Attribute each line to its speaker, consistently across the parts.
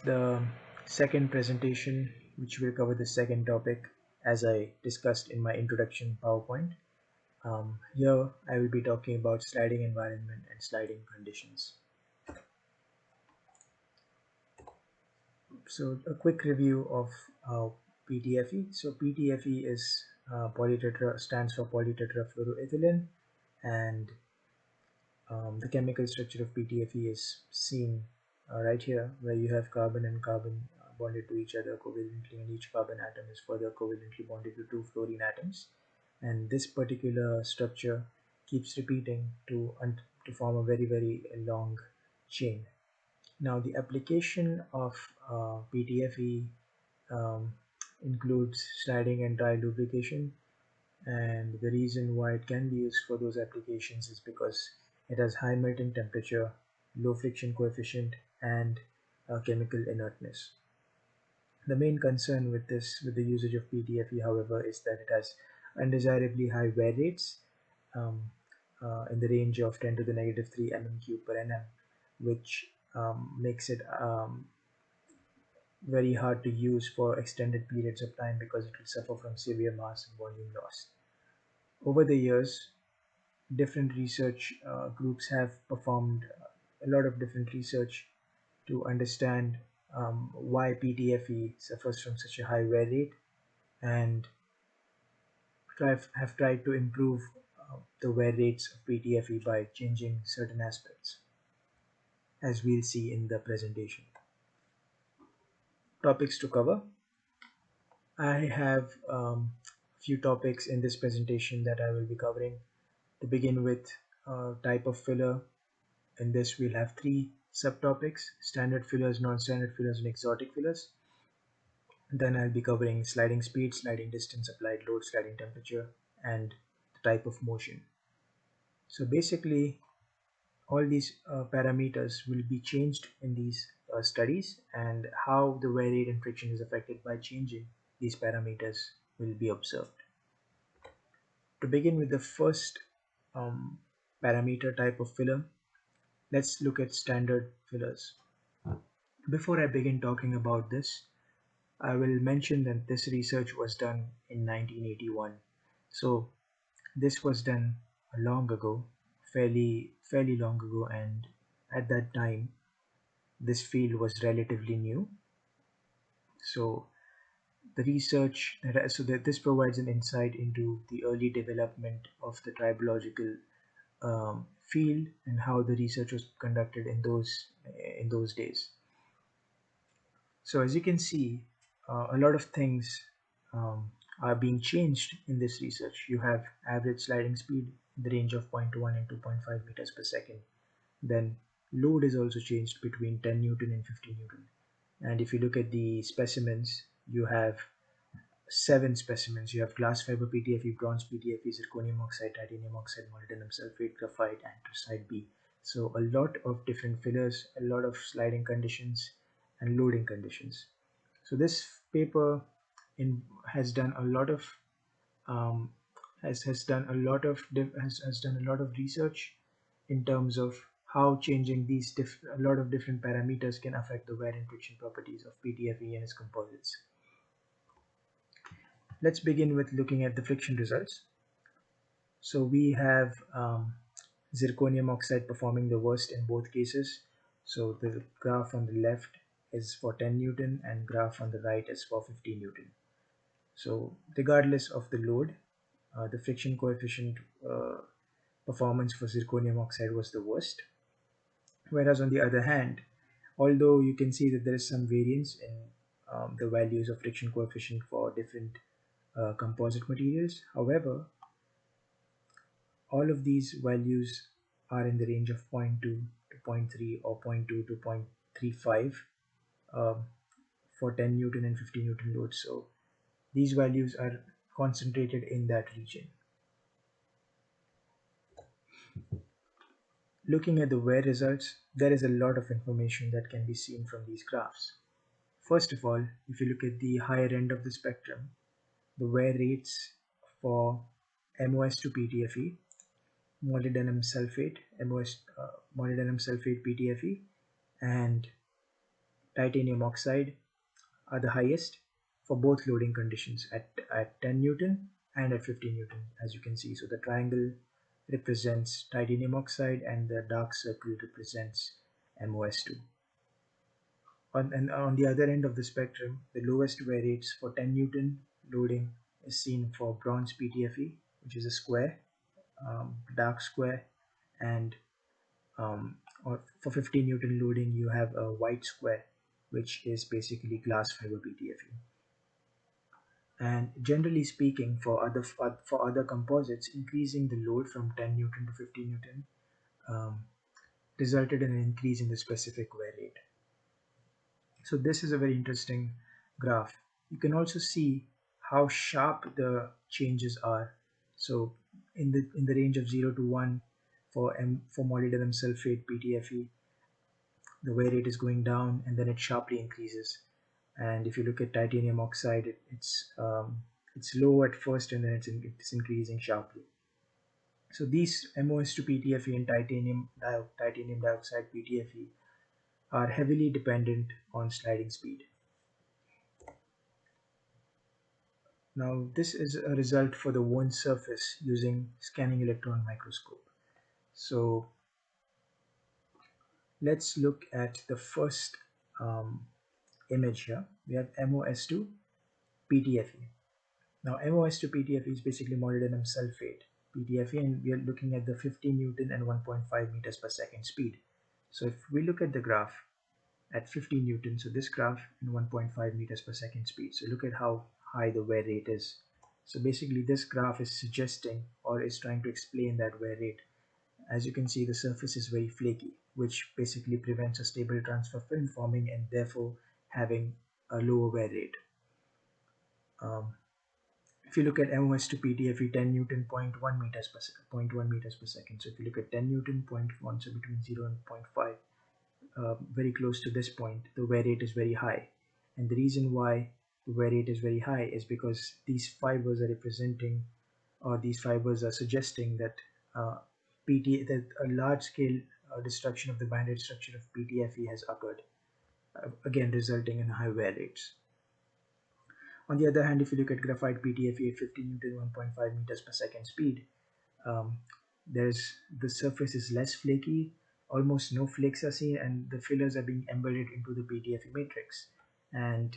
Speaker 1: the second presentation, which will cover the second topic as I discussed in my introduction PowerPoint. Here I will be talking about sliding environment and sliding conditions. So a quick review of PTFE. So PTFE is stands for polytetrafluoroethylene, and the chemical structure of PTFE is seen right here, where you have carbon and carbon bonded to each other covalently, and each carbon atom is further covalently bonded to two fluorine atoms. And this particular structure keeps repeating to form a very long chain. Now, the application of PTFE um, includes sliding and dry lubrication, and the reason why it can be used for those applications is because it has high melting temperature, low friction coefficient, and chemical inertness. The main concern with the usage of PTFE, however, is that it has undesirably high wear rates in the range of 10 to the negative 3 mm³ per nm, which makes it very hard to use for extended periods of time because it will suffer from severe mass and volume loss. Over the years, different research groups have performed a lot of different research to understand why PTFE suffers from such a high wear rate, and have tried to improve the wear rates of PTFE by changing certain aspects, as we'll see in the presentation. Topics to cover. I have few topics in this presentation that I will be covering. To begin with, type of filler. In this we'll have three subtopics: standard fillers, non-standard fillers, and exotic fillers. Then I'll be covering sliding speed, sliding distance, applied load, sliding temperature, and the type of motion. So basically, all these parameters will be changed in these studies, and how the wear rate and friction is affected by changing these parameters will be observed. To begin with the first parameter type of filler, let's look at standard fillers. Before I begin talking about this, I will mention that this research was done in 1981. So this was done long ago, fairly long ago, and at that time this field was relatively new. So the research that this provides an insight into the early development of the tribological field and how the research was conducted in those days. So as you can see, a lot of things are being changed in this research. You have average sliding speed in the range of 0.1 and 2.5 meters per second. Then load is also changed between 10 Newton and 50 Newton. And if you look at the specimens, you have 7 specimens. You have glass fiber PTFE, bronze PTFE, zirconium oxide, titanium oxide, molybdenum sulfate, graphite, anthracite B. So a lot of different fillers, a lot of sliding conditions and loading conditions. So this paper has done a lot of has done a lot of research in terms of how changing these a lot of different parameters can affect the wear and friction properties of PTFE and its composites. Let's begin with looking at the friction results. So we have zirconium oxide performing the worst in both cases. So the graph on the left is for 10 Newton and graph on the right is for 50 Newton. So regardless of the load, the friction coefficient performance for zirconium oxide was the worst. Whereas on the other hand, although you can see that there is some variance in the values of friction coefficient for different composite materials, however, all of these values are in the range of 0.2 to 0.3 or 0.2 to 0.35 for 10 Newton and 50 Newton loads. So these values are concentrated in that region. Looking at the wear results, there is a lot of information that can be seen from these graphs. First of all, if you look at the higher end of the spectrum, the wear rates for MOS to PTFE, molybdenum sulfate, molybdenum sulfate PTFE, and titanium oxide are the highest for both loading conditions at 10 Newton and at 50 Newton, as you can see. So the triangle represents titanium oxide and the dark circle represents MOS2. And on the other end of the spectrum, the lowest wear rates for 10 Newton loading is seen for bronze PTFE, which is a square, dark square, and or for 50 Newton loading, you have a white square, which is basically glass fiber PTFE. And generally speaking, for other composites, increasing the load from 10 Newton to 50 Newton um, resulted in an increase in the specific wear rate. So this is a very interesting graph. You can also see how sharp the changes are. So in the range of 0 to 1 for molybdenum sulfate PTFE, the wear rate is going down and then it sharply increases. And if you look at titanium oxide, it's low at first and then it's increasing sharply. So these MOS2 PTFE and titanium dioxide PTFE are heavily dependent on sliding speed. Now this is a result for the worn surface using scanning electron microscope. So let's look at the first image here. We have MOS2 PTFE. Now MOS2 PTFE is basically molybdenum sulfate PTFE, and we are looking at the 50 Newton and 1.5 meters per second speed. So if we look at the graph at 50 Newton, so this graph in 1.5 meters per second speed. So look at how high the wear rate is. So basically this graph is suggesting or is trying to explain that wear rate. As you can see, the surface is very flaky, which basically prevents a stable transfer film forming and therefore having a lower wear rate. If you look at MOS to PTFE, 10 Newton, 0.1 meters per second, 0.1 meters per second. So if you look at 10 Newton, 0.1, so between 0 and 0.5, very close to this point, the wear rate is very high. And the reason why the wear rate is very high is because these fibers are representing, or these fibers are suggesting that that a large-scale destruction of the banded structure of PTFE has occurred, again resulting in high wear rates. On the other hand, if you look at graphite PTFE at 50 Newton, 1.5 meters per second speed, the surface is less flaky, almost no flakes are seen, and the fillers are being embedded into the PTFE matrix. And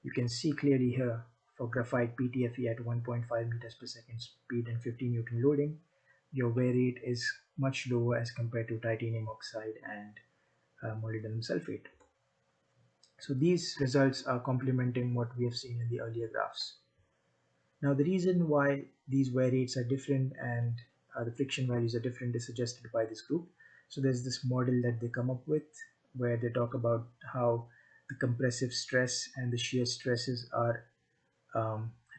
Speaker 1: you can see clearly here for graphite PTFE at 1.5 meters per second speed and 50 Newton loading, your wear rate is much lower as compared to titanium oxide and molybdenum sulfate. So these results are complementing what we have seen in the earlier graphs. Now the reason why these wear rates are different and the friction values are different is suggested by this group. So there's this model that they come up with where they talk about how the compressive stress and the shear stresses are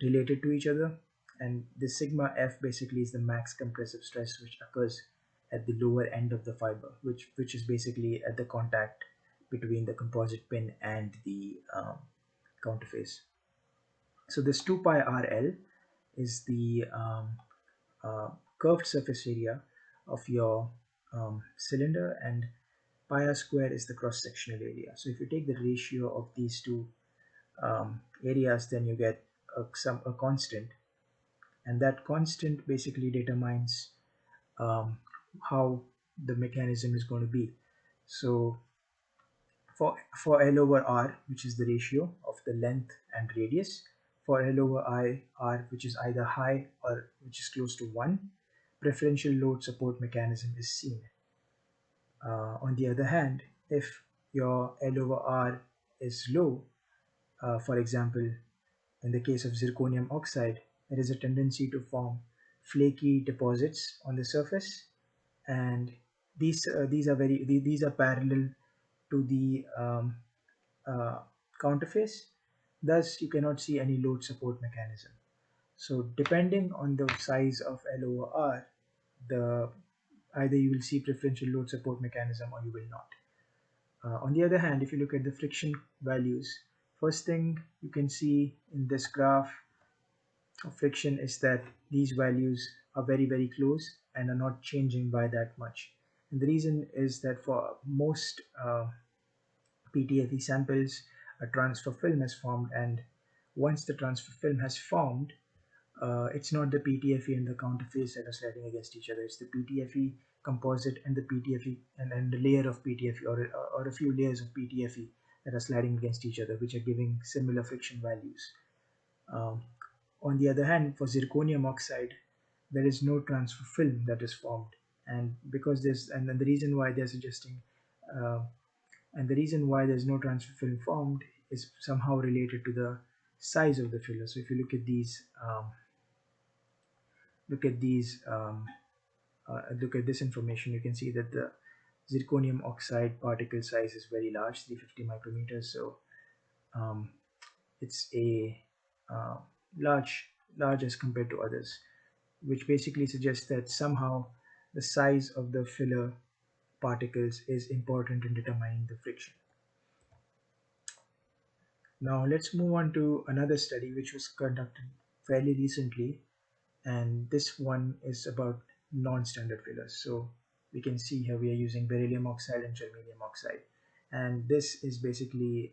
Speaker 1: related to each other, and the sigma F basically is the max compressive stress which occurs at the lower end of the fiber, which is basically at the contact between the composite pin and the counterface. So this 2 pi RL is the curved surface area of your cylinder, and pi r square is the cross-sectional area. So if you take the ratio of these two areas, then you get a constant, and that constant basically determines how the mechanism is going to be. So for L over R, which is the ratio of the length and radius, for L over R, which is either high or which is close to 1, preferential load support mechanism is seen. On the other hand, if your L over R is low, for example, in the case of zirconium oxide, there is a tendency to form flaky deposits on the surface, and these are parallel to the counterface. Thus, you cannot see any load support mechanism. So, depending on the size of L over R, either you will see preferential load support mechanism or you will not. On the other hand, if you look at the friction values, first thing you can see in this graph of friction is that these values are very close and are not changing by that much. And the reason is that for most PTFE samples, a transfer film has formed, and once the transfer film has formed, it's not the PTFE and the counterface that are sliding against each other. It's the PTFE composite and the PTFE and the layer of PTFE or a few layers of PTFE that are sliding against each other, which are giving similar friction values. Um, on the other hand, for zirconium oxide, there is no transfer film that is formed, and because there's and the reason why they're suggesting uh, and the reason why there's no transfer film formed is somehow related to the size of the filler. So if you look at these look at this information, you can see that the zirconium oxide particle size is very large, 350 micrometers. So um, it's a uh, large large as compared to others, which basically suggests that somehow the size of the filler particles is important in determining the friction. Now let's move on to another study which was conducted fairly recently, and this one is about non-standard fillers. So we can see here we are using beryllium oxide and germanium oxide, and this is basically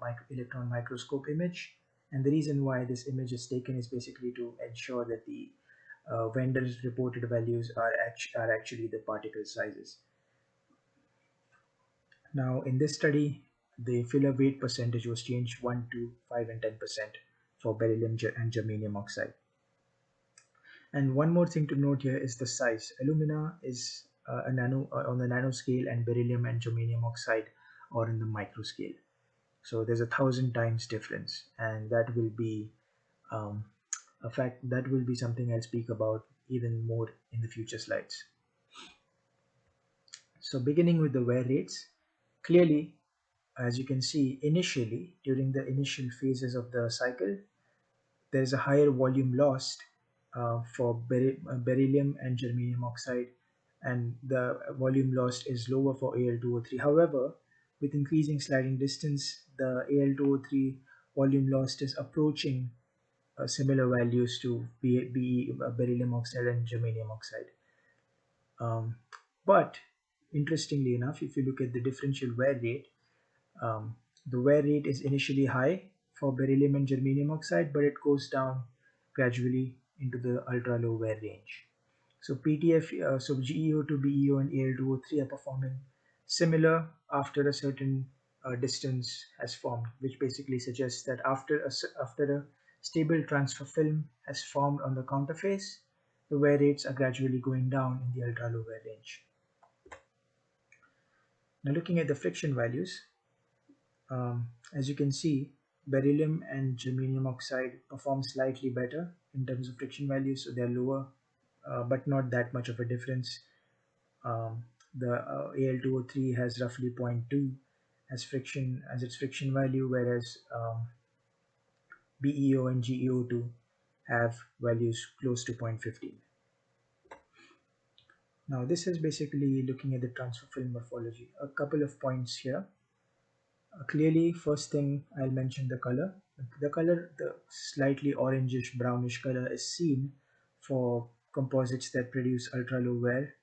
Speaker 1: a electron microscope image. And the reason why this image is taken is basically to ensure that the vendors reported values are actually the particle sizes. Now in this study, the filler weight percentage was changed 1 to 5 and 10% for beryllium and germanium oxide. And one more thing to note here is the size. Alumina is a nano on the nanoscale, and beryllium and germanium oxide are in the microscale. So there's 1,000 times difference, and that will be um, a fact that will be something I'll speak about even more in the future slides. So beginning with the wear rates, clearly, as you can see, initially during the initial phases of the cycle, there is a higher volume lost for beryllium and germanium oxide, and the volume lost is lower for Al2O3. However, with increasing sliding distance, the Al2O3 volume lost is approaching similar values to beryllium oxide and germanium oxide. Um, but interestingly enough, if you look at the differential wear rate, um, the wear rate is initially high for beryllium and germanium oxide, but it goes down gradually into the ultra low wear range. So so GeO2, BeO, and Al2O3 are performing similar after a certain distance has formed, which basically suggests that after a stable transfer film has formed on the counterface, the wear rates are gradually going down in the ultra low wear range. Now looking at the friction values, as you can see, beryllium and germanium oxide perform slightly better in terms of friction values, so they're lower, but not that much of a difference. The Al2O3 has roughly 0.2 as its friction value, whereas BeO and GeO2 have values close to 0.15. Now this is basically looking at the transfer film morphology. A couple of points here. Clearly, first thing I'll mention the color. The slightly orangish brownish color is seen for composites that produce ultra low wear,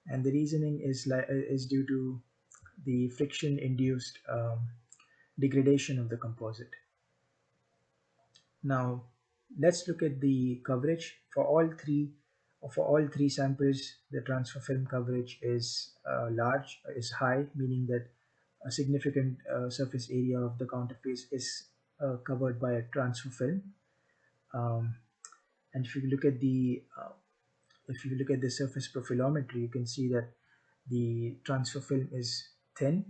Speaker 1: and the reasoning is due to the friction induced degradation of the composite. Now let's look at the coverage for all three samples. The transfer film coverage is high, meaning that a significant surface area of the counterface is covered by a transfer film. Um, and if you look at the surface profilometry, you can see that the transfer film is thin.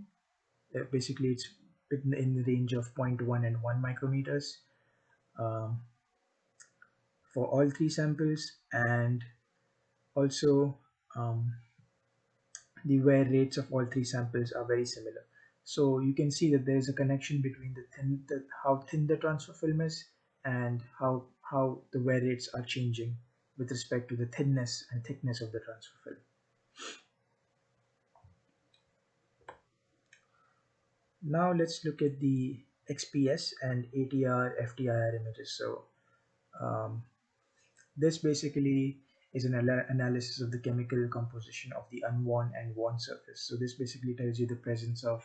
Speaker 1: Basically, it's in the range of 0.1 and 1 micrometers um, for all three samples, and also um, the wear rates of all three samples are very similar. So you can see that there is a connection between how thin the transfer film is and how the wear rates are changing with respect to the thinness and thickness of the transfer film. Now let's look at the XPS and ATR FTIR images. So um, this basically is an analysis of the chemical composition of the unworn and worn surface. So this basically tells you the presence of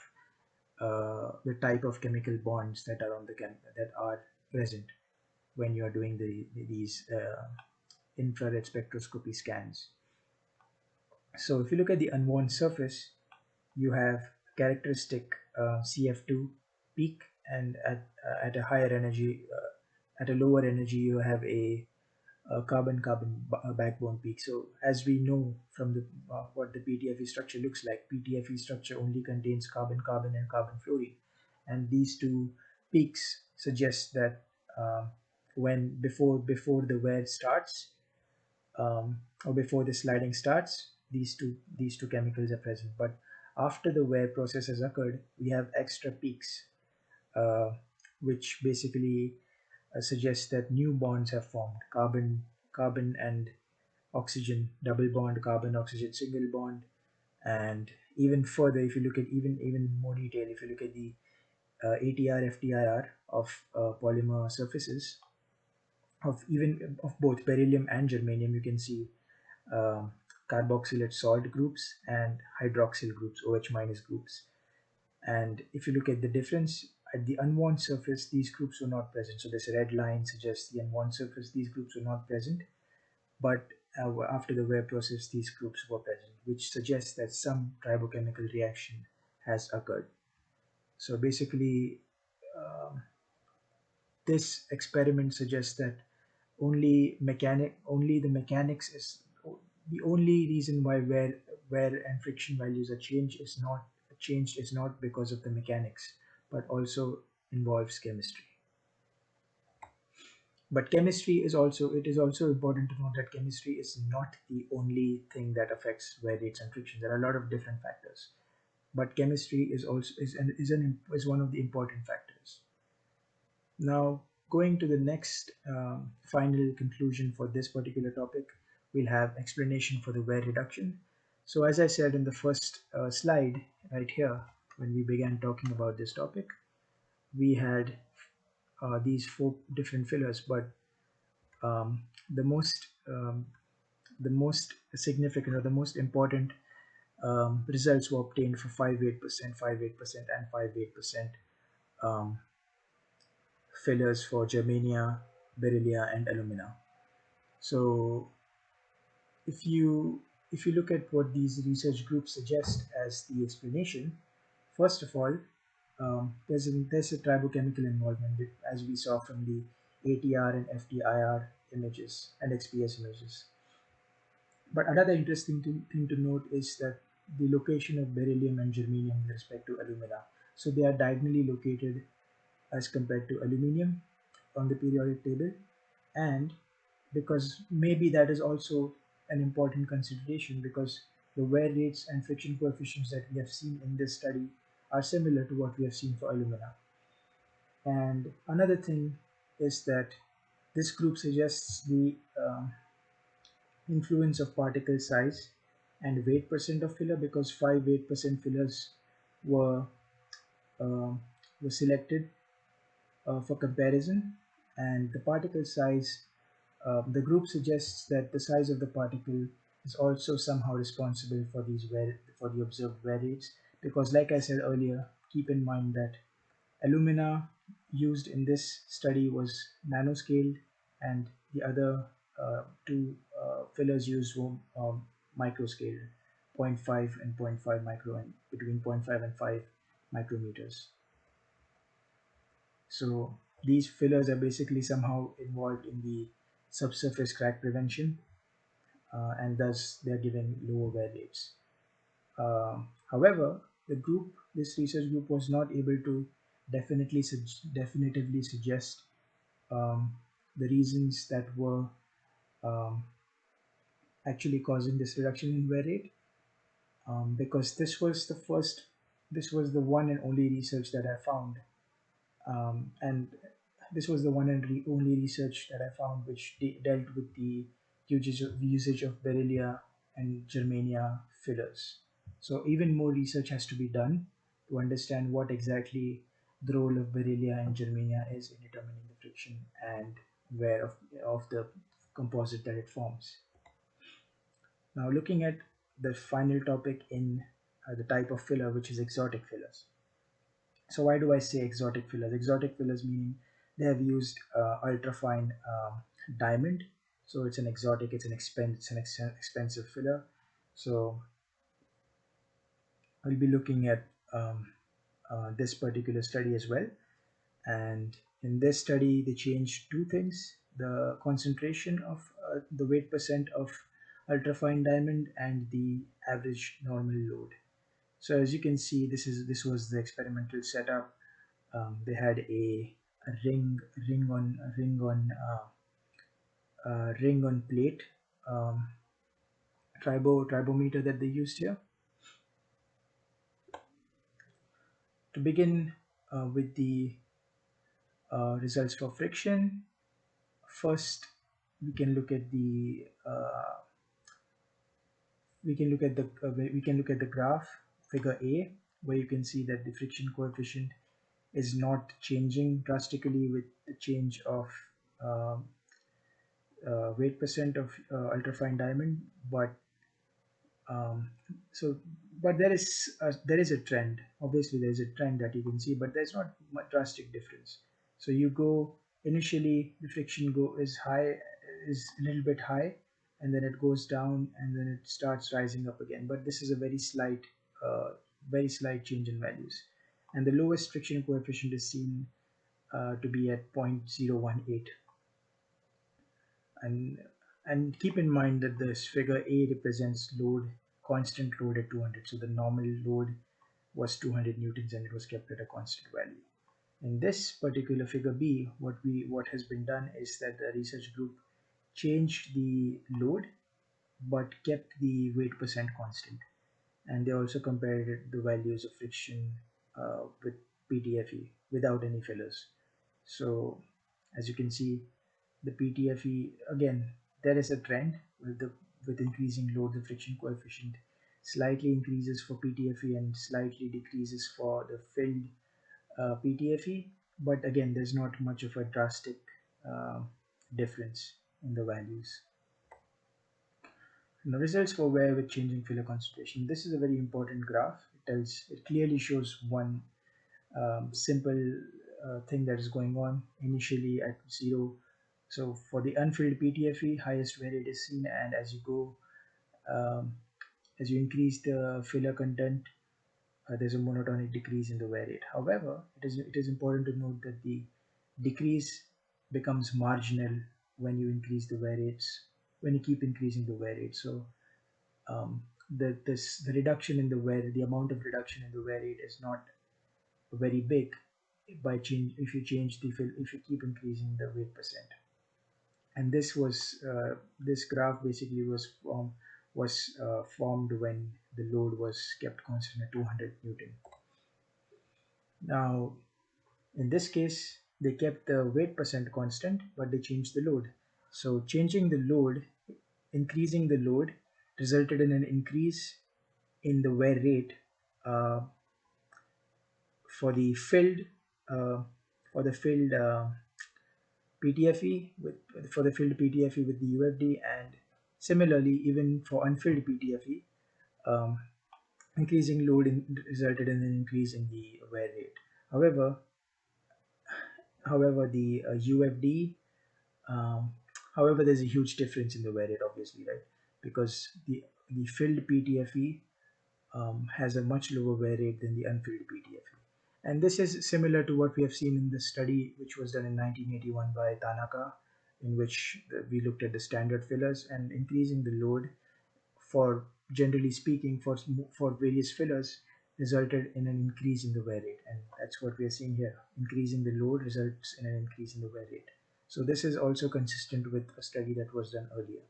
Speaker 1: the type of chemical bonds that are that are present when you are doing these infrared spectroscopy scans. So if you look at the unworn surface, you have characteristic CF2 peak, and at a higher energy, at a lower energy, you have a carbon-carbon backbone peak. So as we know from the what the PTFE structure looks like, PTFE structure only contains carbon-carbon and carbon-fluorine, and these two peaks suggest that when before the wear starts, or before the sliding starts, these two chemicals are present. But after the wear process has occurred, we have extra peaks, uh, which basically suggests that new bonds have formed: carbon and oxygen double bond, carbon oxygen single bond. And even further, if you look at even more detail, if you look at the ATR FTIR of polymer surfaces of even of both beryllium and germanium, you can see um, carboxylate salt groups and hydroxyl groups, OH minus groups. And if you look at the difference at the unworn surface, these groups were not present. So this red line suggests the unworn surface, these groups were not present. But after the wear process, these groups were present, which suggests that some tribochemical reaction has occurred. So basically, um, this experiment suggests that only the mechanics is the only reason why wear and friction values are changed is not because of the mechanics, but also involves chemistry. But chemistry is also it is also important to note that chemistry is not the only thing that affects wear rates and friction. There are a lot of different factors, but chemistry is also is one of the important factors. Now, going to the next final conclusion for this particular topic, we'll have explanation for the wear reduction. So as I said in the first slide right here, when we began talking about this topic, we had these four different fillers, but um, the most the most significant or the most important results were obtained for 5-8%, 5-8%, and 5-8% um, fillers for germania, beryllia, and alumina. So if you look at what these research groups suggest as the explanation, first of all, there's a tribochemical involvement, as we saw from the ATR and FTIR images and XPS images. But another interesting thing to note is that the location of beryllium and germanium with respect to alumina. So they are diagonally located as compared to aluminium on the periodic table, and because maybe that is also an important consideration, because the wear rates and friction coefficients that we have seen in this study are similar to what we have seen for alumina. And another thing is that this group suggests the influence of particle size and weight percent of filler, because 5-8% fillers were um, were selected for comparison, and the particle size, the group suggests that the size of the particle is also somehow responsible for for the observed wear rates, because like I said earlier, keep in mind that alumina used in this study was nanoscaled, and the other two fillers used were microscaled, zero point 0.5 and zero point 0.5 micro, and between zero point 0.5 and 5 micrometers. So these fillers are basically somehow involved in the subsurface crack prevention, and thus they are giving lower wear rates. However, this research group was not able to definitively suggest um, the reasons that were um, actually causing this reduction in wear rate, because this was the one and only research that I found, and this was the one and only research that I found which dealt with the usage of beryllia and germania fillers. So even more research has to be done to understand what exactly the role of beryllia and germania is in determining the friction and wear of the composite that it forms. Now looking at the final topic in the type of filler, which is exotic fillers. So why do I say exotic fillers? Exotic fillers meaning they have used ultrafine diamond. So it's an exotic, expensive filler. So we'll be looking at this particular study as well. And in this study, they changed two things: the concentration of the weight percent of ultrafine diamond and the average normal load. So as you can see, this was the experimental setup. They had a ring on plate, um, tribometer that they used here. To begin with the results for friction, first we can look at the we can look at the graph figure A, where you can see that the friction coefficient is not changing drastically with the change of um, weight percent of ultrafine diamond, but um, so but there is a trend. Obviously there is a trend that you can see, but there's not much drastic difference. So you go initially, the friction go is a little bit high, and then it goes down, and then it starts rising up again, but this is a uh, very slight change in values, and the lowest friction coefficient is seen to be at 0.018. and and keep in mind that this figure A represents constant load at 200. So the normal load was 200 newtons and it was kept at a constant value. In this particular figure B, what has been done is that the research group changed the load but kept the weight percent constant, and they also compared the values of friction with PTFE without any fillers. So as you can see, the PTFE, again, there is a trend with increasing load. The friction coefficient slightly increases for PTFE and slightly decreases for the filled PTFE, but again there's not much of a drastic uh, difference in the values. And the results for wear with changing filler concentration. This is a very important graph. It clearly shows one simple thing that is going on initially at 0. So for the unfilled PTFE, highest wear rate is seen, and um, as you increase the filler content, there's a monotonic decrease in the wear rate. However, it is important to note that the decrease becomes marginal when you increase the wear rates, when you keep increasing the wear rate. So the reduction in the amount of reduction in the wear rate is not very big by change if you change the fill if you keep increasing the weight percent. And this graph basically was formed when the load was kept constant at 200 newton. Now in this case they kept the weight percent constant, but they changed the load. So changing the load, increasing the load, resulted in an increase in the wear rate uh, for the filled uh, for the filled PTFE for the filled PTFE with the UFD, and similarly even for unfilled PTFE, um, increasing load resulted in an increase in the wear rate. However, the UFD, um, however, there's a huge difference in the wear rate, obviously, right? Because the filled PTFE has a much lower wear rate than the unfilled PTFE. And this is similar to what we have seen in the study which was done in 1981 by Tanaka, in which we looked at the standard fillers, and increasing the load, for generally speaking, for various fillers, resulted in an increase in the wear rate. And that's what we are seeing here. Increasing the load results in an increase in the wear rate. So this is also consistent with a study that was done earlier.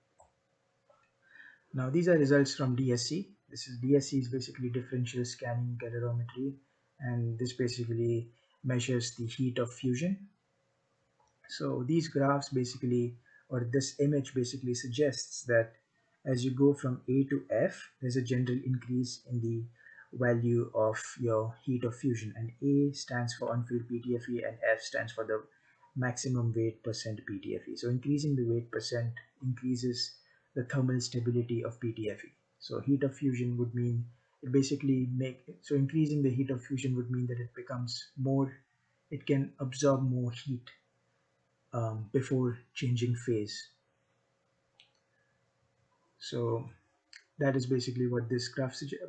Speaker 1: Now these are results from DSC. DSC is basically differential scanning calorimetry, and this basically measures the heat of fusion. So these graphs basically, or this image basically suggests that as you go from A to F, there's a general increase in the value of your heat of fusion, and A stands for unfilled PTFE and F stands for the maximum weight percent PTFE. So increasing the weight percent increases the thermal stability of PTFE. So heat of fusion would mean it basically increasing the heat of fusion would mean that it becomes more, it can absorb more heat before changing phase. So that is basically what this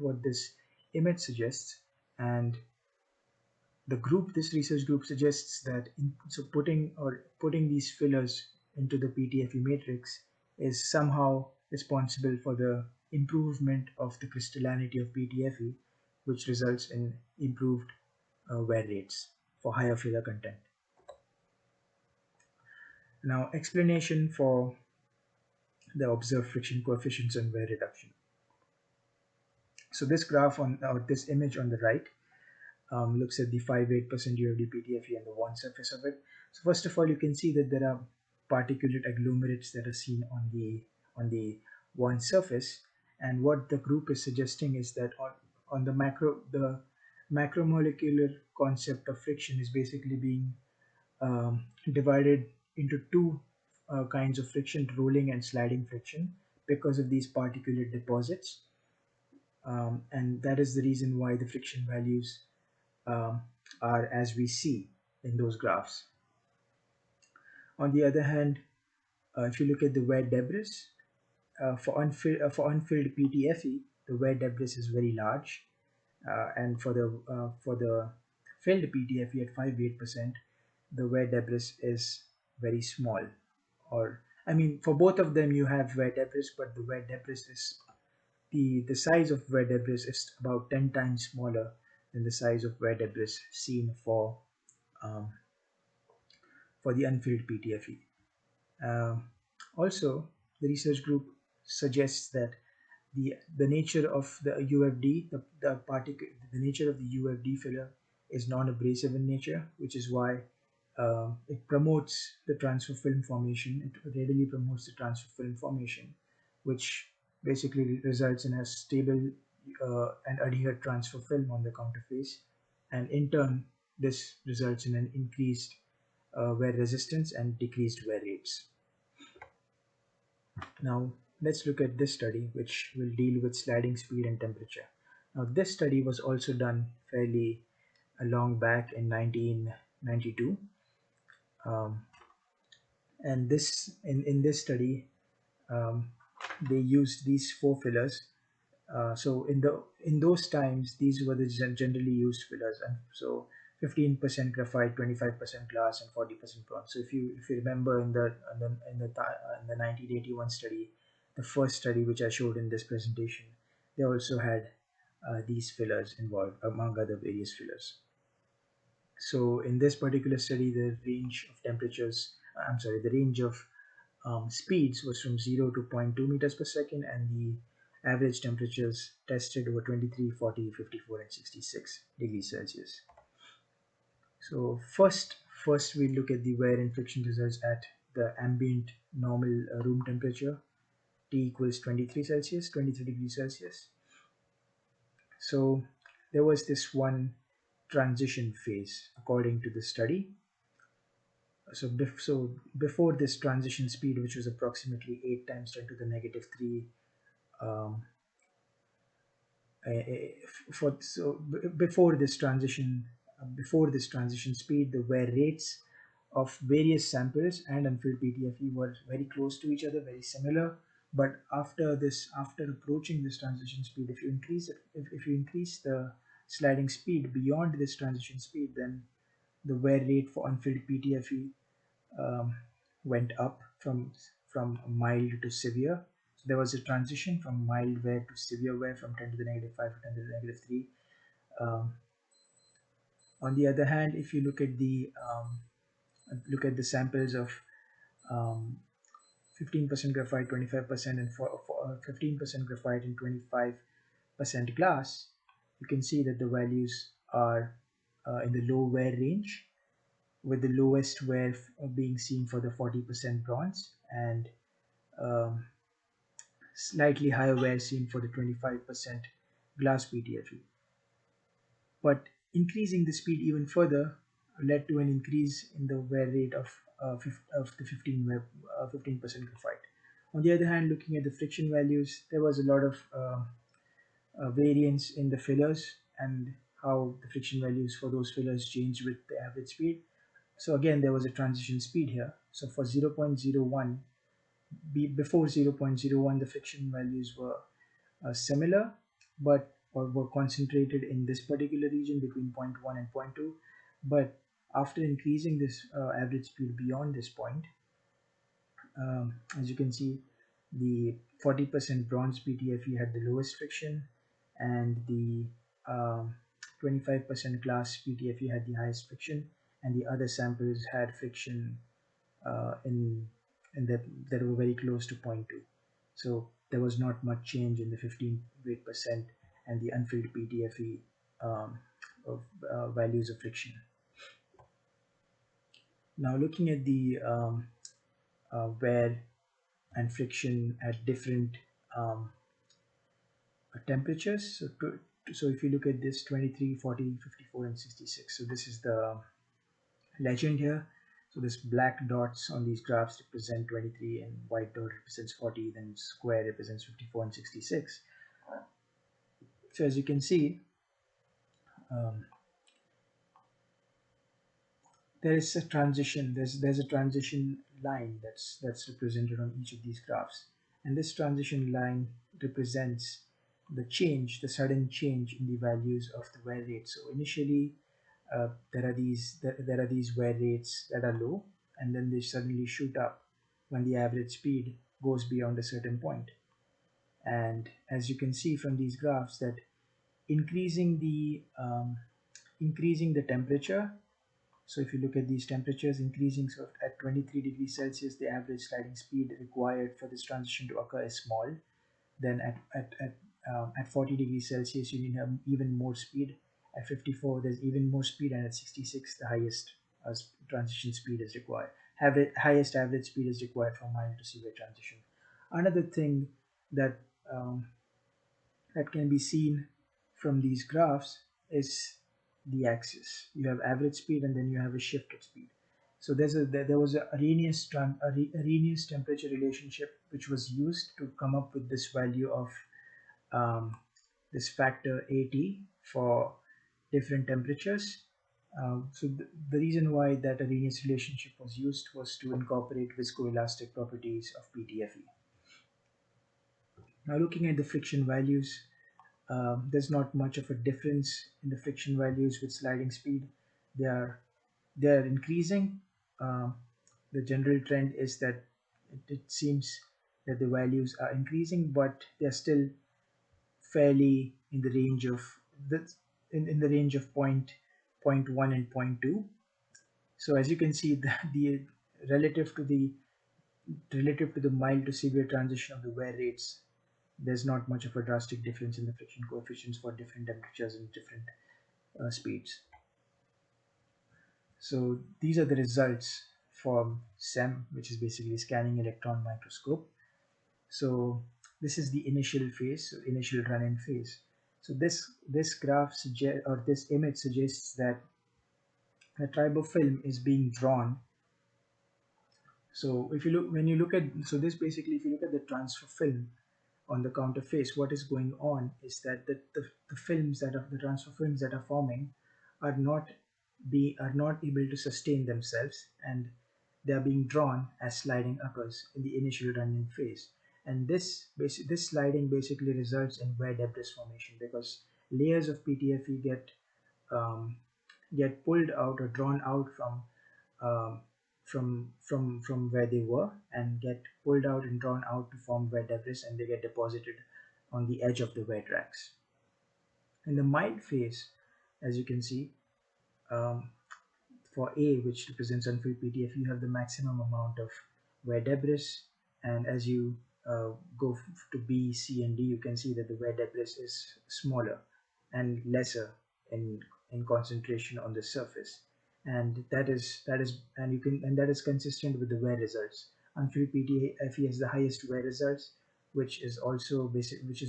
Speaker 1: what this image suggests. And this research group suggests that putting these fillers into the PTFE matrix is somehow responsible for the improvement of the crystallinity of PTFE, which results in improved wear rates for higher filler content. Now, explanation for the observed friction coefficients and wear reduction. So this graph or this image on the right looks at the 5-8% UFD PTFE and the one surface of it. So first of all, you can see that there are particulate agglomerates that are seen on the one surface, and what the group is suggesting is that on the macromolecular concept of friction is basically being divided into two kinds of friction: rolling and sliding friction, because of these particulate deposits. And that is the reason why the friction values um, are as we see in those graphs. On the other hand, if you look at the wear debris, for unfilled PTFE, the wear debris is very large, and for the filled PTFE at 5-8%, the wear debris is very small. Or I mean, for both of them, you have wear debris, but the wear debris is the size of wear debris is about 10 times smaller than the size of wear debris seen um, for the unfilled PTFE. Also, the research group suggests that the nature of the UFD, the nature of the UFD filler is non-abrasive in nature, which is why it promotes the transfer film formation. It readily promotes the transfer film formation, which basically results in a stable and adhered transfer film on the counterface, and in turn, this results in an increased wear resistance and decreased wear rates. Now, let's look at this study, which will deal with sliding speed and temperature. Now, this study was also done fairly a long back in 1992. Um, and in this study, um, they used these four fillers. So in those times, these were the generally used fillers, and so 15% graphite, 25% glass, and 40% bronze. So if you remember in the 1981 study, the first study which I showed in this presentation, they also had these fillers involved among other various fillers. So in this particular study, the range of temperatures, the range of speeds was from 0 to 0.2 meters per second, and the average temperatures tested were 23, 40, 54, and 66 degrees Celsius. So first we look at the wear and friction results at the ambient normal room temperature. T equals 23 Celsius, 23 degrees Celsius. So there was this one transition phase according to the study. So before this transition speed, which was approximately 8 times 10 to the negative 3, um, before this transition speed, the wear rates of various samples and unfilled PTFE were very close to each other, very similar. But after approaching this transition speed, if you increase the sliding speed beyond this transition speed, then the wear rate for unfilled PTFE um, went up from mild to severe. So there was a transition from mild wear to severe wear from 10 to the negative 5 to 10 to the negative 3. Um, on the other hand, if you look at the samples of 15% graphite, 25%, and 15% graphite and 25% glass, you can see that the values are in the low wear range, with the lowest wear being seen for the 40% bronze, and um, slightly higher wear seen for the 25% glass PTFE. But increasing the speed even further led to an increase in the wear rate of the 15% graphite. On the other hand, looking at the friction values, there was a lot of variance in the fillers and how the friction values for those fillers change with the average speed. So again, there was a transition speed here. So for 0.01, before 0.01, the friction values were similar, but or were concentrated in this particular region between zero point 0.1 and zero point 0.2. But after increasing this average speed beyond this point, as you can see, the 40% bronze PTFE had the lowest friction, and the 25% glass PTFE had the highest friction, and the other samples had friction in that were very close to zero point 0.2. So there was not much change in the 15 weight percent and the unfilled PTFE of values of friction. Now looking at the wear and friction at different um, temperatures. So if you look at this 23, 40, 54, and 66, so this is the legend here. So this black dots on these graphs represent 23 and white dot represents 40, then square represents 54 and 66. So as you can see, um, there is a transition. There's a transition line that's represented on each of these graphs, and this transition line represents the sudden change in the values of the wear rate. So initially, there are these wear rates that are low, and then they suddenly shoot up when the average speed goes beyond a certain point. And as you can see from these graphs, that increasing the increasing the temperature. So if you look at these temperatures increasing, so at 23 degrees Celsius, the average sliding speed required for this transition to occur is small. Then at 40 degrees Celsius, you need even more speed. At 54, there's even more speed, and at 66, the highest transition speed is required. Highest average speed is required for mild to severe transition. Another thing that um, that can be seen from these graphs is the axis. You have average speed, and then you have a shifted speed. So there was a Arrhenius temperature relationship which was used to come up with this value of um, this factor AT for different temperatures. So the reason why that Arrhenius relationship was used was to incorporate viscoelastic properties of PTFE. Now looking at the friction values, there's not much of a difference in the friction values with sliding speed. They are increasing. Um, the general trend is that it seems that the values are increasing, but they're still fairly in the range of in the range of point 1 and point 2. So as you can see, the relative to the mild to severe transition of the wear rates, there's not much of a drastic difference in the friction coefficients for different temperatures and different speeds. So these are the results from SEM, which is basically scanning electron microscope. So this is the initial phase, so initial run-in phase. So this graph suggests, or this image suggests that a tribofilm is being drawn. So if you look, when you look at, so this basically, if you look at the transfer film on the counter face, what is going on is that the films that are the transfer films that are forming are not are not able to sustain themselves, and they are being drawn as sliding occurs in the initial running phase. And this sliding basically results in wear debris formation, because layers of PTFE um, get pulled out or drawn out um, from where they were, and get pulled out and drawn out to form wear debris, and they get deposited on the edge of the wear tracks. In the mild phase, as you can see, um, for A, which represents unfilled PTF, you have the maximum amount of wear debris, and as you go to B, C, and D, you can see that the wear debris is smaller and lesser in concentration on the surface, and that is consistent with the wear results. Unfilled PTFE has the highest wear results, which is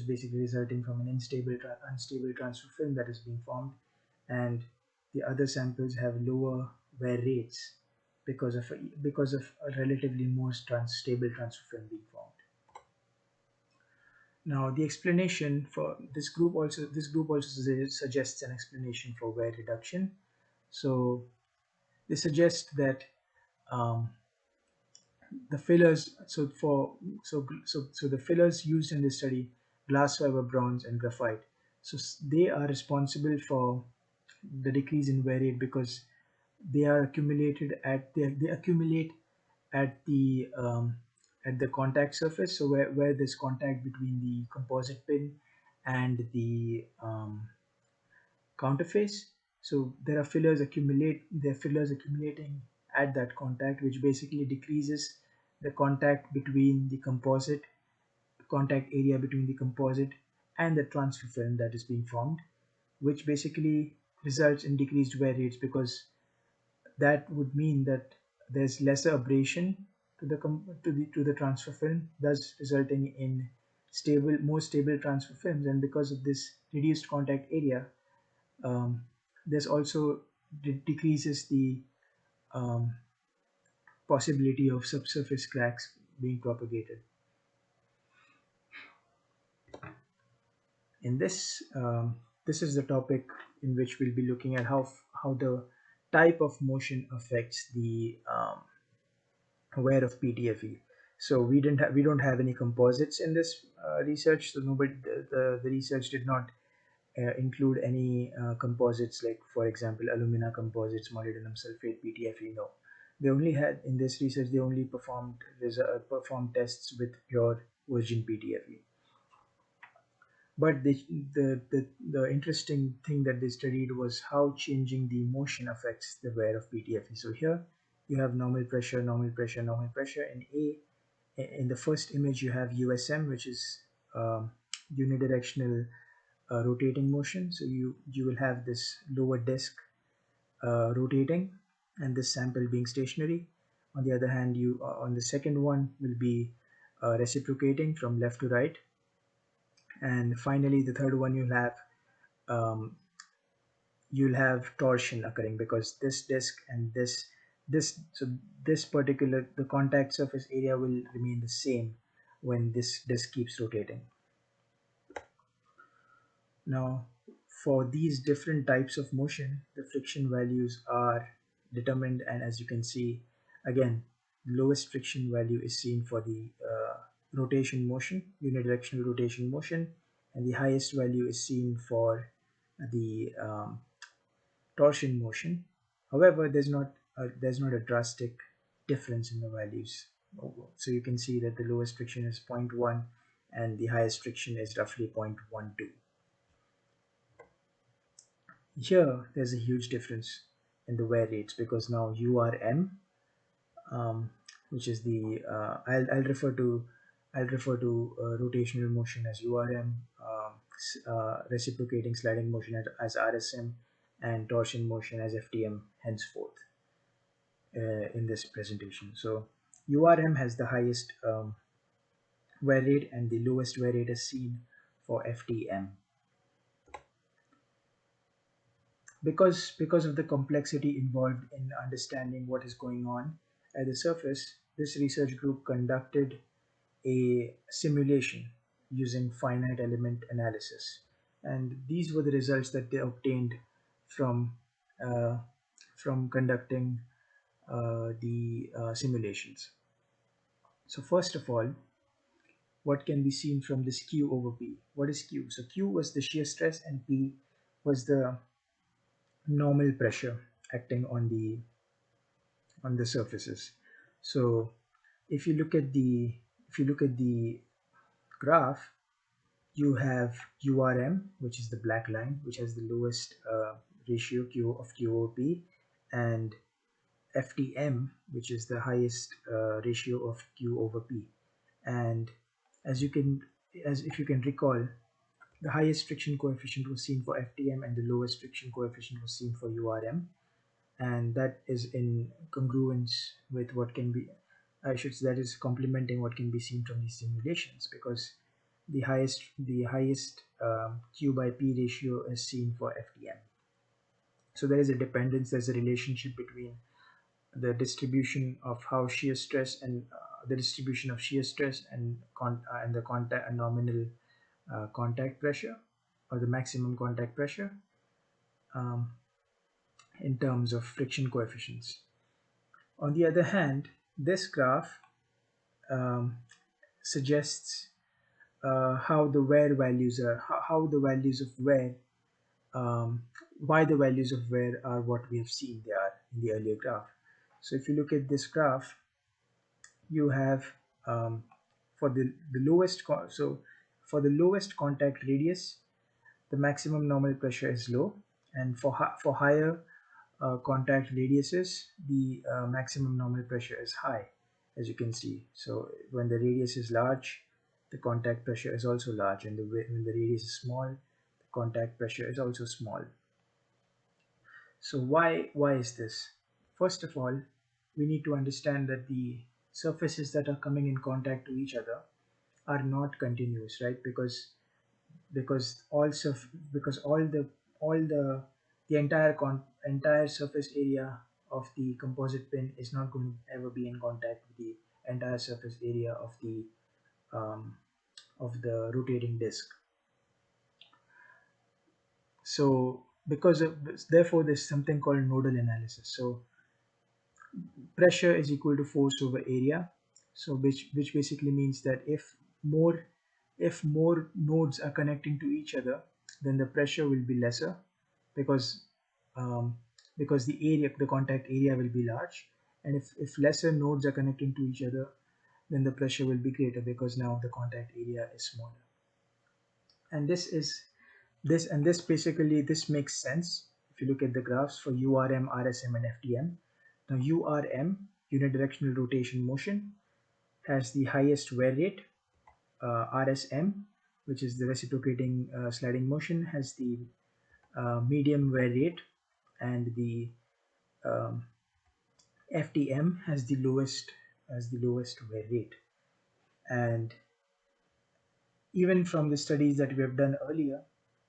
Speaker 1: basically resulting from an unstable transfer film that is being formed, and the other samples have lower wear rates because of a relatively more stable transfer film being formed. Now the explanation for this group also suggests an explanation for wear reduction. So they suggest that um, the fillers so the fillers used in this study, glass fiber, bronze, and graphite, they are responsible for the decrease in wear rate because they accumulate at the contact surface, so where there's contact between the composite pin and the counterface. So there are fillers accumulating at that contact, which basically decreases the contact area between the composite and the transfer film that is being formed, which basically results in decreased wear rates, because that would mean that there's lesser abrasion to the transfer film, thus resulting in more stable transfer films. And because of this reduced contact area, um, there's also decreases the um, possibility of subsurface cracks being propagated. In this is the topic in which we'll be looking at how the type of motion affects the wear of PTFE. So we don't have any composites in this research. So nobody the research did not include any composites, like for example alumina composites, molybdenum sulfate, PTFE. No, they only had in this research they only performed tests with pure virgin PTFE. But the interesting thing that they studied was how changing the motion affects the wear of PTFE. So here you have normal pressure, normal pressure, normal pressure. In the first image you have USM, which is unidirectional rotating motion. So you will have this lower disk rotating and this sample being stationary. On the other hand, you on the second one will be reciprocating from left to right, and finally the third one um, you'll have torsion occurring, because this disk and this so this particular the contact surface area will remain the same when this disk keeps rotating. Now, for these different types of motion, the friction values are determined, and as you can see, again, the lowest friction value is seen for the rotation motion, unidirectional rotation motion, and the highest value is seen for the torsion motion. However, there's not a drastic difference in the values. So you can see that the lowest friction is zero point 0.1 and the highest friction is roughly 0.12. Here, there's a huge difference in the wear rates, because now URM, um, which is the I'll refer to rotational motion as URM, reciprocating sliding motion as RSM, and torsion motion as FTM henceforth in this presentation. So URM has the highest wear rate, and the lowest wear rate is seen for FTM. Because of the complexity involved in understanding what is going on at the surface, this research group conducted a simulation using finite element analysis, and these were the results that they obtained from uh, conducting the simulations. So first of all, what can be seen from this Q over P? What is Q? So Q was the shear stress, and P was the normal pressure acting on the surfaces. So if you look at the graph, you have URM, which is the black line, which has the lowest ratio Q over P, and FTM, which is the highest ratio of Q over P. And as you can as if you can recall, the highest friction coefficient was seen for FTM and the lowest friction coefficient was seen for URM, and that is in congruence with what can be that is complementing what can be seen from these simulations, because the highest Q by P ratio is seen for FTM. So there is a dependence, there's a relationship between the distribution of how shear stress and the distribution of shear stress and the contact and nominal contact pressure or the maximum contact pressure um, in terms of friction coefficients. On the other hand, this graph um, suggests how the wear values are, how the values of wear, um, why the values of wear are what we have seen they are in the earlier graph. So if you look at this graph, you have for the lowest, so for the lowest contact radius, the maximum normal pressure is low, and for higher contact radiuses, the maximum normal pressure is high, as you can see. So when the radius is large, the contact pressure is also large, and when the radius is small, the contact pressure is also small. So why is this? First of all, we need to understand that the surfaces that are coming in contact to each other are not continuous, right? Because the entire surface area of the composite pin is not going to ever be in contact with the entire surface area um, of the rotating disc. So because of therefore there's something called nodal analysis. So pressure is equal to force over area. So which basically means that more if more nodes are connecting to each other, then the pressure will be lesser because um, because the contact area will be large, and if lesser nodes are connecting to each other, then the pressure will be greater because now the contact area is smaller. And this basically this makes sense if you look at the graphs for URM, RSM, and FTM. Now URM, unidirectional rotation motion, has the highest wear rate. RSM, which is the reciprocating sliding motion, has the medium wear rate, and the um, FTM has the lowest wear rate. And even from the studies that we have done earlier,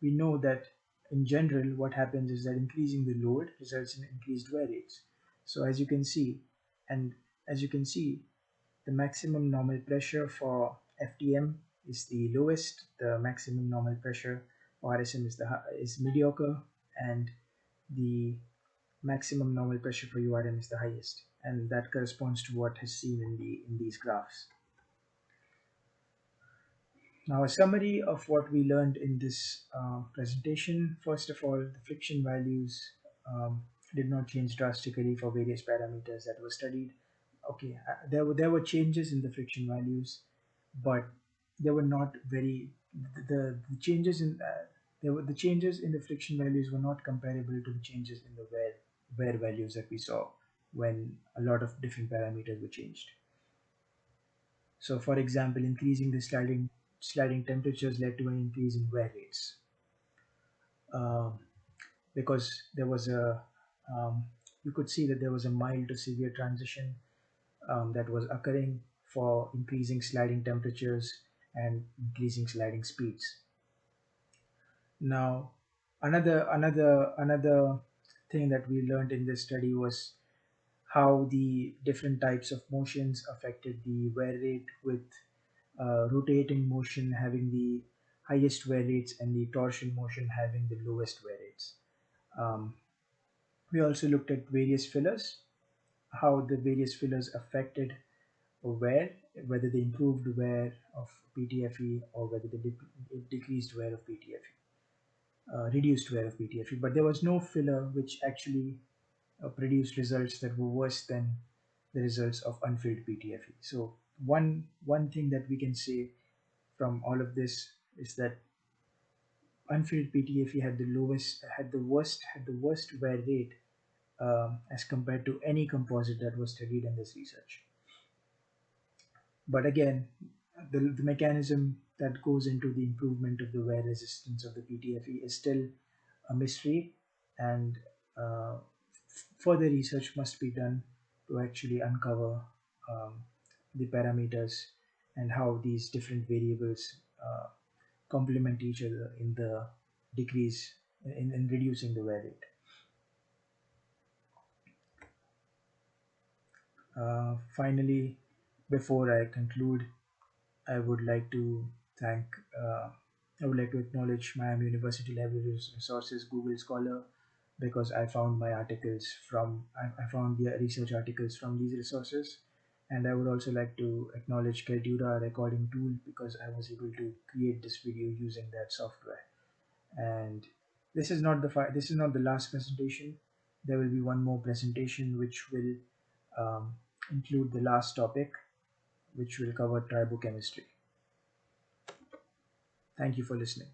Speaker 1: we know that in general what happens is that increasing the load results in increased wear rates. So and as you can see, the maximum normal pressure for FTM is the lowest, the maximum normal pressure for RSM is mediocre, and the maximum normal pressure for URM is the highest, and that corresponds to what is seen in these graphs. Now, a summary of what we learned in this presentation. First of all, the friction values did not change drastically for various parameters that were studied. Okay, there were changes in the friction values, but they were not very the changes in there were the changes in the friction values were not comparable to the changes in the wear values that we saw when a lot of different parameters were changed. So, for example, increasing the sliding temperatures led to an increase in wear rates um, because there was a you could see that there was a mild to severe transition that was occurring for increasing sliding temperatures and increasing sliding speeds. Now, another thing that we learned in this study was how the different types of motions affected the wear rate, with rotating motion having the highest wear rates and the torsion motion having the lowest wear rates. Um, we also looked at various fillers, how the various fillers affected wear, whether they improved wear of PTFE or whether they decreased wear of PTFE, reduced wear of PTFE. But there was no filler which actually produced results that were worse than the results of unfilled PTFE. So one thing that we can say from all of this is that unfilled PTFE had the worst wear rate as compared to any composite that was studied in this research. But again, the mechanism that goes into the improvement of the wear resistance of the PTFE is still a mystery, and further research must be done to actually uncover um, the parameters and how these different variables complement each other in the decrease in reducing the wear rate. Finally, before I conclude, I would like to thank I would like to acknowledge Miami University Library Resources Google Scholar because I found my articles from I found the research articles from these resources, and I would also like to acknowledge Kaltura recording tool because I was able to create this video using that software. And this is not the last presentation. There will be one more presentation which will include the last topic, which will cover tribochemistry. Thank you for listening.